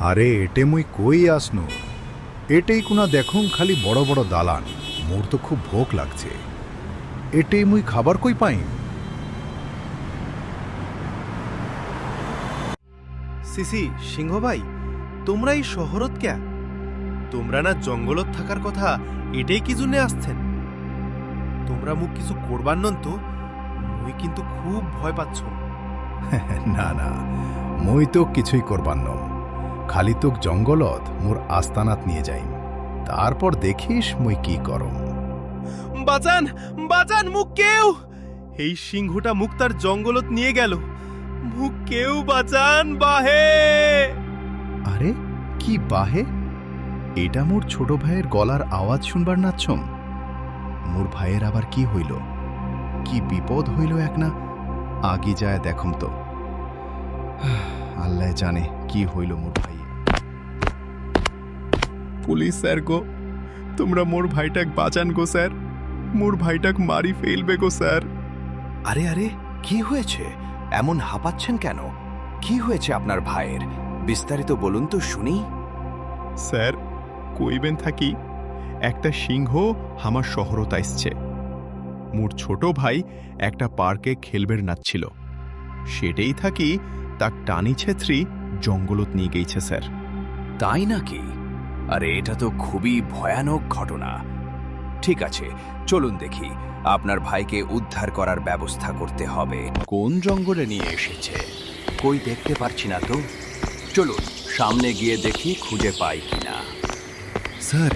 আরে এটে মুই কই আসনু, এটেই কোনা দেখুন খালি বড় বড় দালান। মোর তো খুব ভোক লাগছে, এটেই মুই খাবার কই পাই। সিসি সিংহ ভাই, তোমরা এই শহরত ক্যা? তোমরা না জঙ্গলত থাকার কথা, এটাই কি জন্যে আসছেন? তোমরা মুখ কিছু করবার নন তো? মুই কিন্তু খুব ভয় পাচ্ছ। না না, মুই তো কিছুই করবার নম, খালি তোক জঙ্গলত মোর আস্তানাত নিয়ে যাইম, তারপর দেখিস মুই কি করম। বাঁচান বাঁচান, মুখ কেউ! এই সিংহটা মুখ তার জঙ্গলত নিয়ে গেল। মুখ কেউ বাঁচান, বাহে! আরে কি বাহে? এটা মোর ছোট ভাইয়ের গলার আওয়াজ শুনবার নাচ্ছম। মোর ভাইয়ের আবার কি হইল, কি বিপদ হইল এক না, আগে যায় দেখম তো। আল্লাহ জানে কি হইল মোর ভাই। পুলিশ স্যার গো, তোমরা মোর ভাইটাক বাঁচান গো স্যার, মোর ভাইটাক মারি ফেলবে গো স্যার। আরে আরে, কি হয়েছে? এমন হাঁপাচ্ছেন কেন? কি হয়েছে আপনার ভাইয়ের? বিস্তারিত বলুন তো শুনি। স্যার কইবেন থাকি, একটা সিংহ আমার শহরত আইসছে। মোর ছোট ভাই একটা পার্কে খেলবের নাচছিল, সেটাই থাকি তাক টানি ছেত্রি জঙ্গলত নিয়ে গেছে স্যার। তাই নাকি? আরে এটা তো খুবই ভয়ানক ঘটনা। ঠিক আছে, চলুন দেখি, আপনার ভাইকে উদ্ধার করার ব্যবস্থা করতে হবে। কোন জঙ্গলে নিয়ে এসেছে? কই দেখতে পারছি না তো। চলুন সামনে গিয়ে দেখি খুঁজে পাই কিনা। স্যার,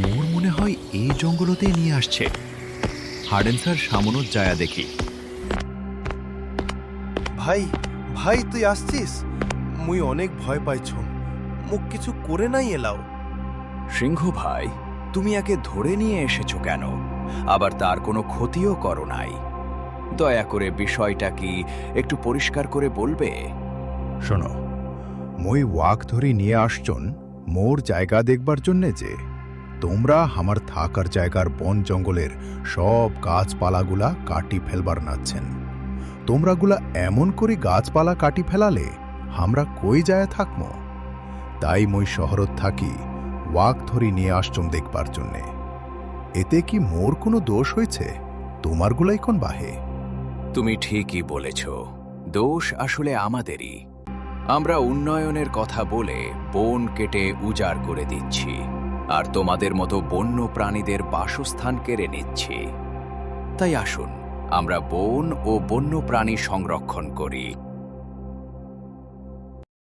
মোর মনে হয় এই জঙ্গলতে নিয়ে আসছে। হাডেন স্যার সামনত যায়া দেখি। ভাই ভাই, তুই আসছিস? মুই অনেক ভয় পাইছ, মুখ কিছু করে নাই এলাও। সিংহ ভাই, তুমি একে ধরে নিয়ে এসেছো কেন? আবার তার কোনো ক্ষতিও করো নাই। দয়া করে বিষয়টা কি একটু পরিষ্কার করে বলবে? শোনো, মই ওয়াক ধরে নিয়ে আসছন মোর জায়গা দেখবার জন্যে, যে তোমরা আমার থাকার জায়গার বন জঙ্গলের সব গাছপালাগুলা কাটি ফেলবার নাচ্ছেন। তোমরাগুলা এমন করে গাছপালা কাটি ফেলালে আমরা কই যায় থাকমো। তাই মই শহরত থাকি ওয়াক ধরি নিয়ে আসছম দেখবার জন্যে। এতে কি মোর কোনো দোষ হয়েছে? তোমারগুলাই কোন বাহে? তুমি ঠিকই বলেছ, দোষ আসলে আমাদেরই। আমরা উন্নয়নের কথা বলে বন কেটে উজাড় করে দিচ্ছি, আর তোমাদের মতো বন্য প্রাণীদের বাসস্থান কেড়ে নিচ্ছি। তাই আসুন আমরা বন ও বন্য প্রাণী সংরক্ষণ করি।